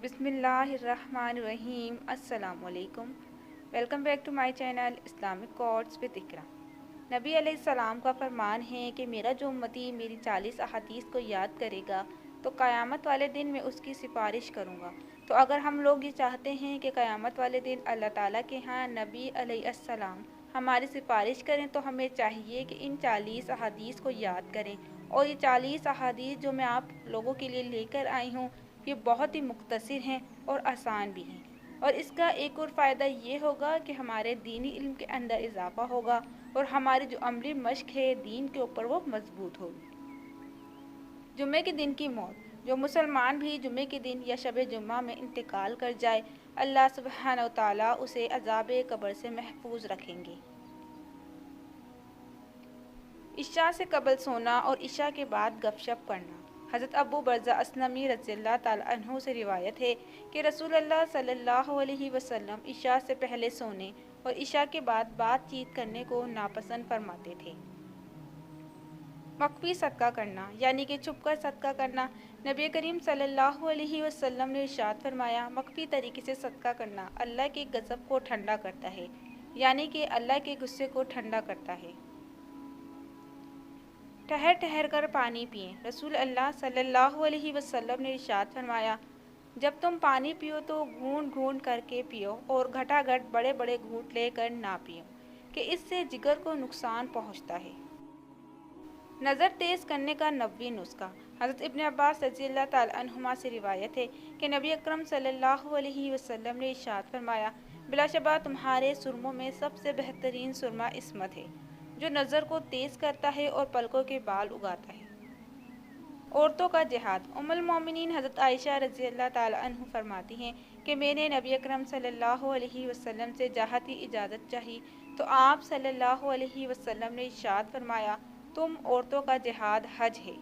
بسم اللہ الرحمن الرحیم۔ السلام علیکم۔ Welcome back to my channel Islamic quotes with Iqra. نبی علیہ السلام کا فرمان ہے کہ میرا جو امتی میری 40 احادیث کو یاد کرے گا تو قیامت والے دن میں اس کی سفارش کروں گا۔ تو اگر ہم لوگ یہ چاہتے ہیں کہ قیامت والے دن اللہ تعالیٰ کے ہاں نبی علیہ السلام ہماری سفارش کریں تو ہمیں چاہیے کہ ان 40 احادیث کو یاد کریں، اور یہ 40 احادیث جو میں آپ لوگوں کے لیے لے کر آئی ہوں یہ بہت ہی مختصر ہیں اور آسان بھی ہیں، اور اس کا ایک اور فائدہ یہ ہوگا کہ ہمارے دینی علم کے اندر اضافہ ہوگا اور ہماری جو عملی مشق ہے دین کے اوپر وہ مضبوط ہوگی۔ جمعے کے دن کی موت۔ جو مسلمان بھی جمعے کے دن یا شب جمعہ میں انتقال کر جائے اللہ سبحانہ و تعالیٰ اسے عذاب قبر سے محفوظ رکھیں گے۔ عشاء سے قبل سونا اور عشاء کے بعد گپ شپ کرنا۔ حضرت ابو برزہ اسلمی رضی اللہ تعالیٰ عنہ سے روایت ہے کہ رسول اللہ صلی اللہ علیہ وسلم عشاء سے پہلے سونے اور عشاء کے بعد بات چیت کرنے کو ناپسند فرماتے تھے۔ مخفی صدقہ کرنا یعنی کہ چھپ کر صدقہ کرنا۔ نبی کریم صلی اللہ علیہ وسلم نے ارشاد فرمایا، مخفی طریقے سے صدقہ کرنا اللہ کے غضب کو ٹھنڈا کرتا ہے، یعنی کہ اللہ کے غصے کو ٹھنڈا کرتا ہے۔ ٹھہر ٹھہر کر پانی پئیں۔ رسول اللہ صلی اللہ علیہ وسلم نے ارشاد فرمایا، جب تم پانی پیو تو گھونٹ گھونٹ کر کے پیو اور گھٹا گھٹ بڑے بڑے گھونٹ لے کر نہ پیو، کہ اس سے جگر کو نقصان پہنچتا ہے۔ نظر تیز کرنے کا نبوی نسخہ۔ حضرت ابن عباس رضی اللہ تعالیٰ عنہما سے روایت ہے کہ نبی اکرم صلی اللہ علیہ وسلم نے ارشاد فرمایا، بلا شبہ تمہارے سرموں میں سب سے بہترین سرما عصمت ہے، جو نظر کو تیز کرتا ہے اور پلکوں کے بال اگاتا ہے۔ عورتوں کا جہاد۔ ام المومنین حضرت عائشہ رضی اللہ تعالیٰ عنہ فرماتی ہیں کہ میں نے نبی اکرم صلی اللہ علیہ وسلم سے جہاد کی اجازت چاہی تو آپ صلی اللہ علیہ وسلم نے ارشاد فرمایا، تم عورتوں کا جہاد حج ہے۔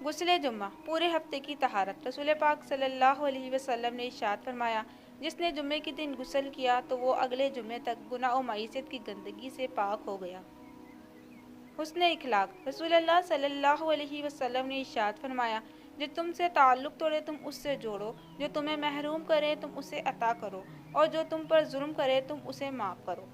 غسل جمعہ۔ پورے ہفتے کی طہارت۔ رسول پاک صلی اللہ علیہ وسلم نے ارشاد فرمایا، جس نے جمعے کے دن غسل کیا تو وہ اگلے جمعے تک گناہ و معیشت کی گندگی سے پاک ہو گیا۔ حسن اخلاق۔ رسول اللہ صلی اللہ علیہ وسلم نے ارشاد فرمایا، جو تم سے تعلق توڑے تم اس سے جوڑو، جو تمہیں محروم کرے تم اسے عطا کرو، اور جو تم پر ظلم کرے تم اسے معاف کرو۔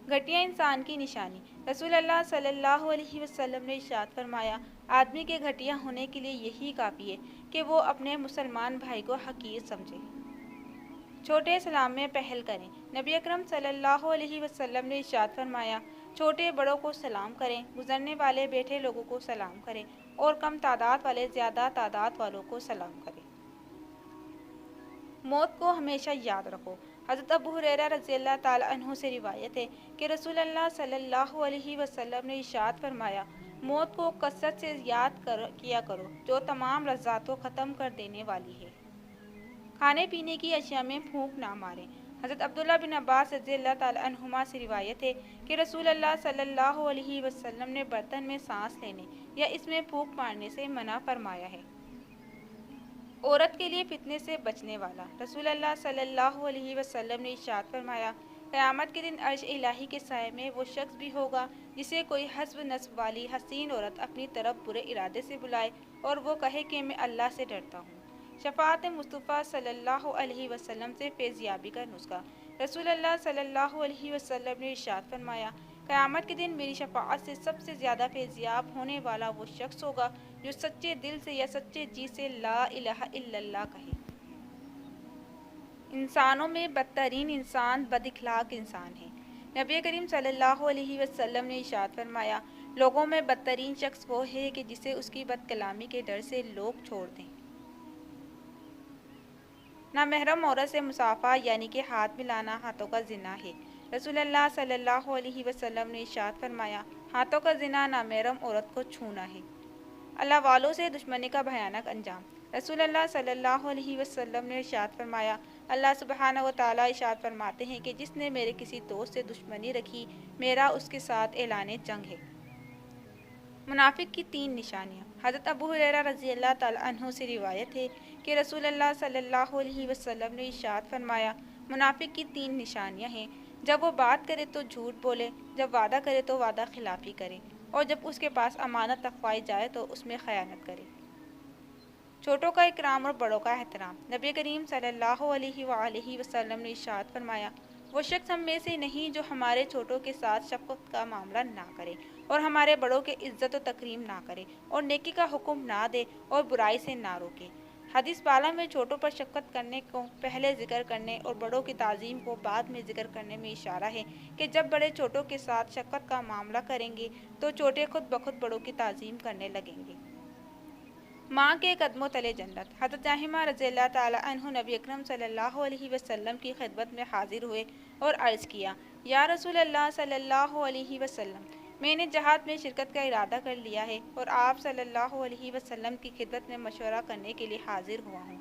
گھٹیا انسان کی نشانی۔ رسول اللہ صلی اللہ علیہ وسلم نے ارشاد فرمایا، آدمی کے گھٹیا ہونے کے لیے یہی کافی ہے کہ وہ اپنے مسلمان بھائی کو حقیر سمجھے۔ چھوٹے سلام میں پہل کریں۔ نبی اکرم صلی اللہ علیہ وسلم نے ارشاد فرمایا، چھوٹے بڑوں کو سلام کریں، گزرنے والے بیٹھے لوگوں کو سلام کریں، اور کم تعداد والے زیادہ تعداد والوں کو سلام کریں۔ موت کو ہمیشہ یاد رکھو۔ حضرت ابو ہریرہ رضی اللہ تعالیٰ عنہ سے روایت ہے کہ رسول اللہ صلی اللہ علیہ وسلم نے ارشاد فرمایا، موت کو کثرت سے یاد کیا کرو، جو تمام لذات کو ختم کر دینے والی ہے۔ کھانے پینے کی اشیاء میں پھونک نہ ماریں۔ حضرت عبداللہ بن عباس رضی اللہ تعالیٰ عنہما سے روایت ہے کہ رسول اللہ صلی اللہ علیہ وسلم نے برتن میں سانس لینے یا اس میں پھونک مارنے سے منع فرمایا ہے۔ عورت کے لیے فتنے سے بچنے والا۔ رسول اللہ صلی اللہ علیہ وسلم نے ارشاد فرمایا، قیامت کے دن عرش الہی کے سائے میں وہ شخص بھی ہوگا جسے کوئی حسب نسب والی حسین عورت اپنی طرف برے ارادے سے بلائے اور وہ کہے کہ میں اللہ سے ڈرتا ہوں۔ شفاعت مصطفیٰ صلی اللہ علیہ وسلم سے فیضیابی کا نسخہ۔ رسول اللہ صلی اللہ علیہ وسلم نے ارشاد فرمایا، قیامت کے دن میری شفاعت سے سب سے زیادہ فیضیاب ہونے والا وہ شخص ہوگا جو سچے دل سے یا سچے جی سے لا الہ الا اللہ کہے۔ انسانوں میں بدترین انسان بد اخلاق انسان ہے۔ نبی کریم صلی اللہ علیہ وسلم نے ارشاد فرمایا، لوگوں میں بدترین شخص وہ ہے کہ جسے اس کی بد کلامی کے ڈر سے لوگ چھوڑ دیں۔ نامحرم عورت سے مصافحہ یعنی کہ ہاتھ ملانا ہاتھوں کا زنا ہے۔ رسول اللہ صلی اللہ علیہ وسلم نے ارشاد فرمایا، ہاتھوں کا زنا نامحرم عورت کو چھونا ہے۔ اللہ والوں سے دشمنی کا بھیانک انجام۔ رسول اللہ صلی اللہ علیہ وسلم نے ارشاد فرمایا، اللہ سبحانہ و تعالیٰ ارشاد فرماتے ہیں کہ جس نے میرے کسی دوست سے دشمنی رکھی میرا اس کے ساتھ اعلان جنگ ہے۔ منافق کی 3 نشانیاں۔ حضرت ابو ہریرہ رضی اللہ تعالیٰ عنہ سے روایت ہے کہ رسول اللہ صلی اللہ علیہ وسلم نے ارشاد فرمایا، منافق کی 3 نشانیاں ہیں، جب وہ بات کرے تو جھوٹ بولے، جب وعدہ کرے تو وعدہ خلافی کرے، اور جب اس کے پاس امانت رکھوائی جائے تو اس میں خیانت کرے۔ چھوٹوں کا اکرام اور بڑوں کا احترام۔ نبی کریم صلی اللہ علیہ وآلہ وسلم نے ارشاد فرمایا، وہ شخص ہم میں سے نہیں جو ہمارے چھوٹوں کے ساتھ شفقت کا معاملہ نہ کرے اور ہمارے بڑوں کے عزت و تکریم نہ کرے اور نیکی کا حکم نہ دے اور برائی سے نہ روکے۔ حدیث پالا میں چھوٹوں پر شفقت کرنے کو پہلے ذکر کرنے اور بڑوں کی تعظیم کو بعد میں ذکر کرنے میں اشارہ ہے کہ جب بڑے چھوٹوں کے ساتھ شفقت کا معاملہ کریں گے تو چھوٹے خود بخود بڑوں کی تعظیم کرنے لگیں گے۔ ماں کے قدموں تلے جنت۔ حضرت جاہمہ رضی اللہ تعالیٰ عنہ نبی اکرم صلی اللہ علیہ وسلم کی خدمت میں حاضر ہوئے اور عرض کیا، یا رسول اللہ صلی اللہ علیہ وسلم، میں نے جہاد میں شرکت کا ارادہ کر لیا ہے اور آپ صلی اللہ علیہ وسلم کی خدمت میں مشورہ کرنے کے لیے حاضر ہوا ہوں۔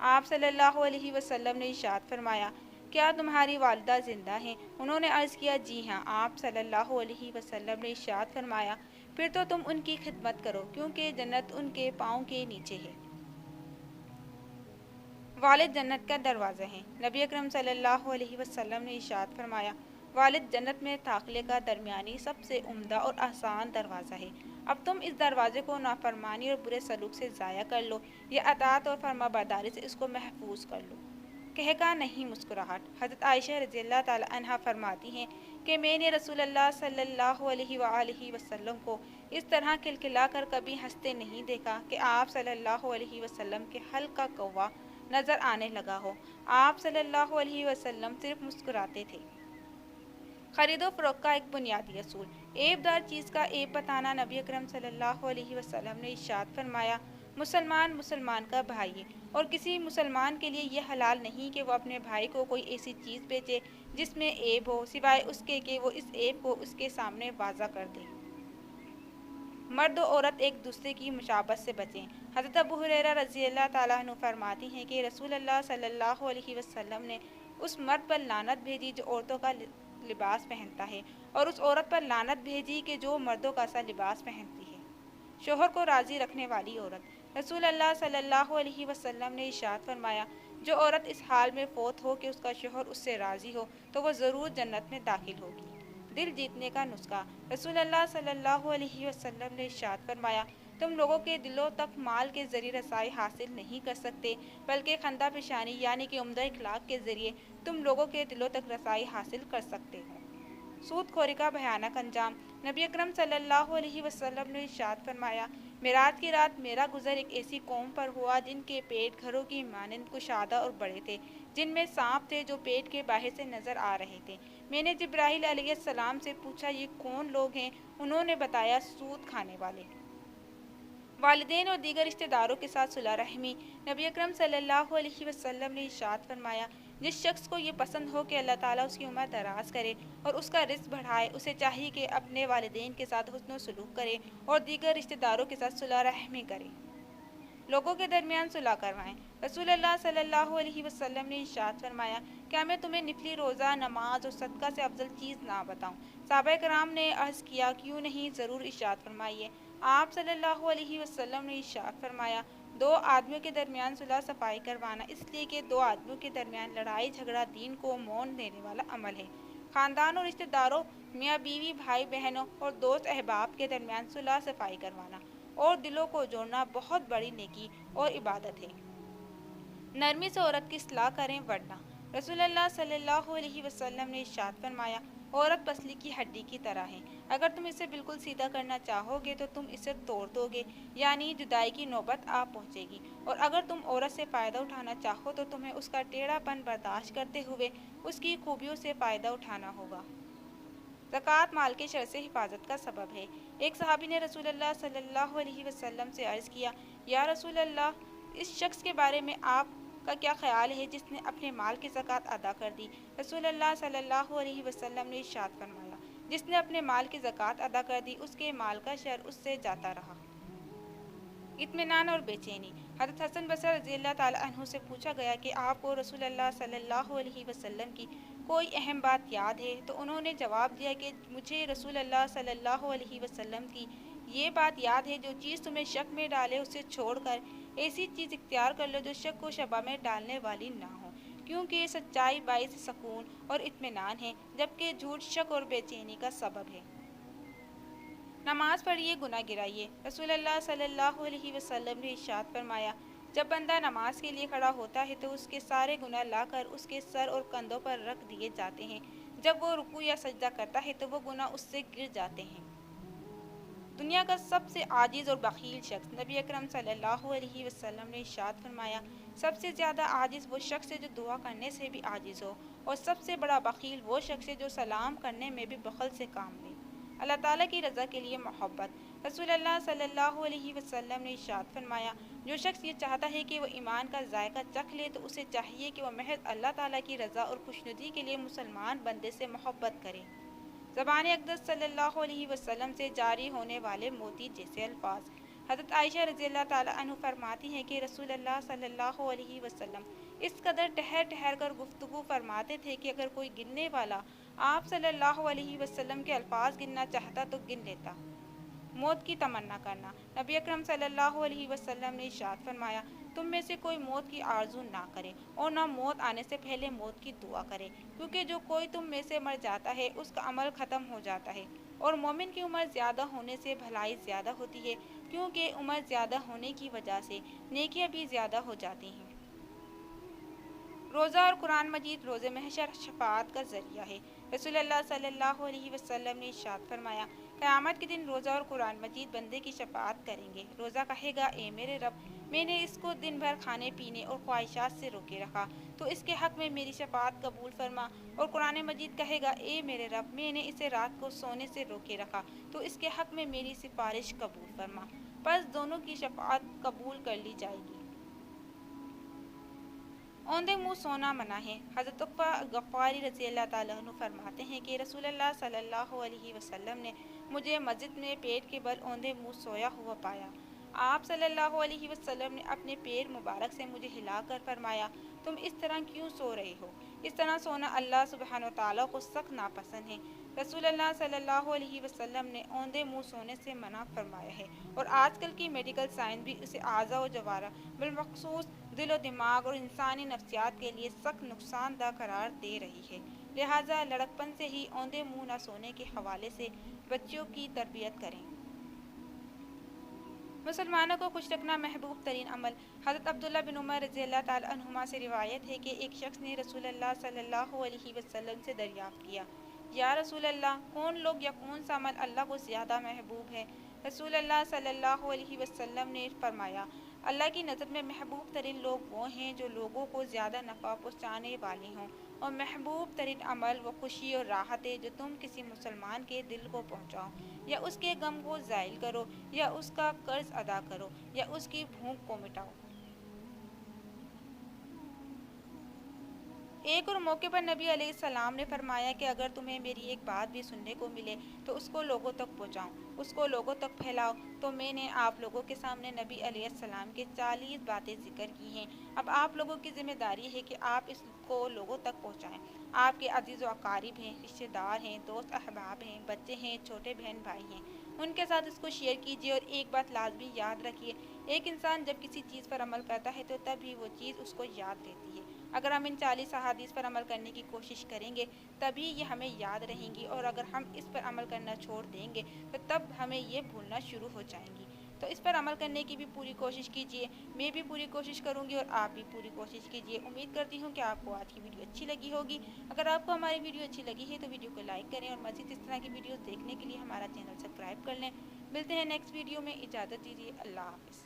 آپ صلی اللہ علیہ وسلم نے ارشاد فرمایا، کیا تمہاری والدہ زندہ ہیں؟ انہوں نے عرض کیا، جی ہاں۔ آپ صلی اللہ علیہ وسلم نے ارشاد فرمایا، پھر تو تم ان کی خدمت کرو کیونکہ جنت ان کے پاؤں کے نیچے ہے۔ والد جنت کا دروازہ ہے۔ نبی اکرم صلی اللہ علیہ وسلم نے ارشاد فرمایا، والد جنت میں داخلے کا درمیانی سب سے عمدہ اور آسان دروازہ ہے۔ اب تم اس دروازے کو نافرمانی اور برے سلوک سے ضائع کر لو یا اطاعت اور فرما برداری سے اس کو محفوظ کر لو۔ کہکا نہیں مسکراہٹ۔ حضرت عائشہ رضی اللہ تعالی عنہا فرماتی ہیں کہ میں نے رسول اللہ صلی اللہ علیہ وآلہ وسلم کو اس طرح کھلکھلا کر کبھی ہنستے نہیں دیکھا کہ آپ صلی اللہ علیہ وسلم کے حلق کا کوا نظر آنے لگا ہو۔ آپ صلی اللہ علیہ وسلم صرف مسکراتے تھے۔ خرید و فروخت کا ایک بنیادی اصول۔ عیب دار چیز کا عیب بتانا۔ نبی اکرم صلی اللہ علیہ وسلم نے ارشاد فرمایا، مسلمان مسلمان کا بھائی ہے اور کسی مسلمان کے لیے یہ حلال نہیں کہ وہ اپنے بھائی کو کوئی ایسی چیز بیچے جس میں عیب ہو، سوائے اس کے کہ وہ اس عیب کو اس کے سامنے واضح کر دے۔ مرد و عورت ایک دوسرے کی مشابہت سے بچیں۔ حضرت ابو ہریرہ رضی اللہ تعالیٰ عنہ فرماتی ہیں کہ رسول اللہ صلی اللہ علیہ وسلم نے اس مرد پر لعنت بھیجی جو عورتوں کا لباس پہنتا ہے اور اس عورت پر لعنت بھیجی کہ جو مردوں کا سا لباس پہنتی ہے۔ شوہر کو راضی رکھنے والی عورت۔ رسول اللہ صلی اللہ علیہ وسلم نے ارشاد فرمایا، جو عورت اس حال میں فوت ہو کہ اس کا شوہر اس سے راضی ہو تو وہ ضرور جنت میں داخل ہوگی۔ دل جیتنے کا نسخہ۔ رسول اللہ صلی اللہ علیہ وسلم نے ارشاد فرمایا، تم لوگوں کے دلوں تک مال کے ذریعے رسائی حاصل نہیں کر سکتے بلکہ خندہ پیشانی یعنی کہ عمدہ اخلاق کے ذریعے تم لوگوں کے دلوں تک رسائی حاصل کر سکتے ہو۔ سود خوری کا بھیانک انجام۔ نبی اکرم صلی اللہ علیہ وسلم نے ارشاد فرمایا، معراج کی رات میرا گزر ایک ایسی قوم پر ہوا جن کے پیٹ گھروں کی مانند کشادہ اور بڑے تھے، جن میں سانپ تھے جو پیٹ کے باہر سے نظر آ رہے تھے۔ میں نے جبرائیل علیہ السلام سے پوچھا، یہ کون لوگ ہیں؟ انہوں نے بتایا، سود کھانے والے۔ والدین اور دیگر رشتہ داروں کے ساتھ صلہ رحمی۔ نبی اکرم صلی اللہ علیہ وسلم نے ارشاد فرمایا، جس شخص کو یہ پسند ہو کہ اللہ تعالیٰ اس کی عمر دراز کرے اور اس کا رزق بڑھائے، اسے چاہیے کہ اپنے والدین کے ساتھ حسن و سلوک کرے اور دیگر رشتہ داروں کے ساتھ صلہ رحمی کرے۔ لوگوں کے درمیان صلح کروائیں۔ رسول اللہ صلی اللہ علیہ وسلم نے ارشاد فرمایا، کیا میں تمہیں نفلی روزہ، نماز اور صدقہ سے افضل چیز نہ بتاؤں؟ صحابہ کرام نے عرض کیا، کیوں نہیں، ضرور ارشاد فرمائیے۔ آپ صلی اللہ علیہ وسلم نے ارشاد فرمایا، دو آدمیوں کے درمیان صلح صفائی کروانا، اس لیے کہ دو آدمیوں کے درمیان لڑائی جھگڑا دین کو مون دینے والا عمل ہے۔ خاندان اور رشتہ داروں، میاں بیوی، بھائی بہنوں اور دوست احباب کے درمیان صلح صفائی کروانا اور دلوں کو جوڑنا بہت بڑی نیکی اور عبادت ہے۔ نرمی سے عورت کی اصلاح کریں ورنہ۔ رسول اللہ صلی اللہ علیہ وسلم نے ارشاد فرمایا، عورت پسلی کی ہڈی کی طرح ہے، اگر تم اسے بالکل سیدھا کرنا چاہو گے تو تم اسے توڑ دو گے، یعنی جدائی کی نوبت آ پہنچے گی، اور اگر تم عورت سے فائدہ اٹھانا چاہو تو تمہیں اس کا ٹیڑھا پن برداشت کرتے ہوئے اس کی خوبیوں سے فائدہ اٹھانا ہوگا۔ زکوٰۃ مال کے شر سے حفاظت کا سبب ہے۔ ایک صحابی نے رسول اللہ صلی اللہ علیہ وسلم سے عرض کیا، یا رسول اللہ، اس شخص کے بارے میں آپ کا کیا خیال ہے جس نے اپنے مال کی زکوٰۃ ادا کر دی؟ رسول اللہ صلی اللہ علیہ وسلم نے ارشاد فرمایا، جس نے اپنے مال کی زکوٰۃ ادا کر دی اس کے مال کا شر اس سے جاتا رہا۔ اطمینان اور بے چینی۔ حضرت حسن بصری رضی اللہ تعالیٰ عنہ سے پوچھا گیا کہ آپ کو رسول اللہ صلی اللہ علیہ وسلم کی کوئی اہم بات یاد ہے؟ تو انہوں نے جواب دیا کہ مجھے رسول اللہ صلی اللہ علیہ وسلم کی یہ بات یاد ہے، جو چیز تمہیں شک میں ڈالے اسے چھوڑ کر ایسی چیز اختیار کر لو جو شک و شبہ میں ڈالنے والی نہ ہو، کیونکہ سچائی باعث سکون اور اطمینان ہے، جبکہ جھوٹ شک اور بے چینی کا سبب ہے۔ نماز پڑھیے، گناہ گرائیے۔ رسول اللہ صلی اللہ علیہ وسلم نے ارشاد فرمایا، جب بندہ نماز کے لیے کھڑا ہوتا ہے تو اس کے سارے گناہ لا کر اس کے سر اور کندھوں پر رکھ دیے جاتے ہیں۔ جب وہ رکوع یا سجدہ کرتا ہے تو وہ گناہ اس سے گر جاتے ہیں۔ دنیا کا سب سے عاجز اور بخیل شخص نبی اکرم صلی اللہ علیہ وسلم نے ارشاد فرمایا، سب سے زیادہ عاجز وہ شخص ہے جو دعا کرنے سے بھی عاجز ہو، اور سب سے بڑا بخیل وہ شخص ہے جو سلام کرنے میں بھی بخل سے کام لے۔ اللہ تعالیٰ کی رضا کے لیے محبت۔ رسول اللہ صلی اللہ علیہ وسلم نے ارشاد فرمایا، جو شخص یہ چاہتا ہے کہ وہ ایمان کا ذائقہ چکھ لے تو اسے چاہیے کہ وہ محض اللہ تعالیٰ کی رضا اور خوشنودی کے لیے مسلمان بندے سے محبت کرے۔ زبان اقدس صلی اللہ علیہ وسلم سے جاری ہونے والے موتی جیسے الفاظ۔ حضرت عائشہ رضی اللہ تعالیٰ عنہ فرماتی ہیں کہ رسول اللہ صلی اللہ علیہ وسلم اس قدر ٹھہر ٹھہر کر گفتگو فرماتے تھے کہ اگر کوئی گننے والا آپ صلی اللہ علیہ وسلم کے الفاظ گننا چاہتا تو گن لیتا۔ موت کی تمنا کرنا۔ نبی اکرم صلی اللہ علیہ وسلم نے ارشاد فرمایا، تم میں سے کوئی موت کی آرزو نہ کرے اور نہ موت آنے سے پہلے موت کی دعا کرے، کیونکہ جو کوئی تم میں سے مر جاتا ہے اس کا عمل ختم ہو جاتا ہے، اور مومن کی عمر زیادہ ہونے سے بھلائی زیادہ ہوتی ہے، کیونکہ عمر زیادہ ہونے کی وجہ سے نیکیاں بھی زیادہ ہو جاتی ہیں۔ روزہ اور قرآن مجید روز محشر شفاعت کا ذریعہ ہے۔ رسول اللہ صلی اللہ علیہ وسلم نے ارشاد فرمایا، قیامت کے دن روزہ اور قرآن مجید بندے کی شفاعت کریں گے۔ روزہ کہے گا، اے میرے رب، میں نے اس کو دن بھر کھانے پینے اور خواہشات سے روکے رکھا، تو اس کے حق میں میری شفاعت قبول فرما۔ اور قرآن مجید کہے گا، اے میرے رب، میں نے اسے رات کو سونے سے روکے رکھا، تو اس کے حق میں میری سفارش قبول فرما۔ پس دونوں کی شفاعت قبول کر لی جائے گی۔ اوندے منہ سونا منع ہے۔ حضرت عقبہ غفاری رضی اللہ تعالیٰ عنہ فرماتے ہیں کہ رسول اللہ صلی اللہ علیہ وسلم نے مجھے مسجد میں پیٹ کے بل اوندے منہ سویا ہوا پایا۔ آپ صلی اللہ علیہ وسلم نے اپنے پیر مبارک سے مجھے ہلا کر فرمایا، تم اس طرح کیوں سو رہے ہو؟ اس طرح سونا اللہ سبحانہ وتعالیٰ کو سخت ناپسند ہے۔ رسول اللہ صلی اللہ علیہ وسلم نے اوندے منہ سونے سے منع فرمایا ہے، اور آج کل کی میڈیکل سائنس بھی اسے اعضاء و جوارح بالخصوص دل و دماغ اور انسانی نفسیات کے لیے سخت نقصان دہ قرار دے رہی ہے۔ لہٰذا لڑکپن سے ہی اوندے منہ نہ سونے کے حوالے سے بچوں کی تربیت کریں۔ مسلمانوں کو خوش رکھنا محبوب ترین عمل۔ حضرت عبداللہ بن عمر رضی اللہ تعالیٰ عنہما سے روایت ہے کہ ایک شخص نے رسول اللہ صلی اللہ علیہ وسلم سے دریافت کیا، یا رسول اللہ، کون لوگ یا کون سا عمل اللہ کو زیادہ محبوب ہے؟ رسول اللہ صلی اللہ علیہ وسلم نے فرمایا، اللہ کی نظر میں محبوب ترین لوگ وہ ہیں جو لوگوں کو زیادہ نفع پہنچانے والے ہوں، اور محبوب ترین عمل وہ خوشی اور راحت ہے جو تم کسی مسلمان کے دل کو پہنچاؤ، یا اس کے غم کو زائل کرو، یا اس کا قرض ادا کرو، یا اس کی بھوک کو مٹاؤ۔ ایک اور موقع پر نبی علیہ السلام نے فرمایا کہ اگر تمہیں میری ایک بات بھی سننے کو ملے تو اس کو لوگوں تک پہنچاؤ، اس کو لوگوں تک پھیلاؤ۔ تو میں نے آپ لوگوں کے سامنے نبی علیہ السلام کے 40 باتیں ذکر کی ہیں۔ اب آپ لوگوں کی ذمہ داری ہے کہ آپ اس کو لوگوں تک پہنچائیں۔ آپ کے عزیز و اقارب ہیں، رشتہ دار ہیں، دوست احباب ہیں، بچے ہیں، چھوٹے بہن بھائی ہیں، ان کے ساتھ اس کو شیئر کیجیے۔ اور ایک بات لازمی یاد رکھیے، ایک انسان جب کسی چیز پر عمل کرتا ہے تو تب ہی وہ چیز اس کو یاد رہتی ہے۔ اگر ہم ان 40 احادیث پر عمل کرنے کی کوشش کریں گے تبھی یہ ہمیں یاد رہیں گی، اور اگر ہم اس پر عمل کرنا چھوڑ دیں گے تو تب ہمیں یہ بھولنا شروع ہو جائیں گی۔ تو اس پر عمل کرنے کی بھی پوری کوشش کیجیے، میں بھی پوری کوشش کروں گی اور آپ بھی پوری کوشش کیجیے۔ امید کرتی ہوں کہ آپ کو آج کی ویڈیو اچھی لگی ہوگی۔ اگر آپ کو ہماری ویڈیو اچھی لگی ہے تو ویڈیو کو لائک کریں، اور مزید اس طرح کی ویڈیوز دیکھنے کے لیے ہمارا چینل سبسکرائب کر لیں۔ ملتے ہیں نیکسٹ ویڈیو میں، اجازت دیجیے، اللہ حافظ۔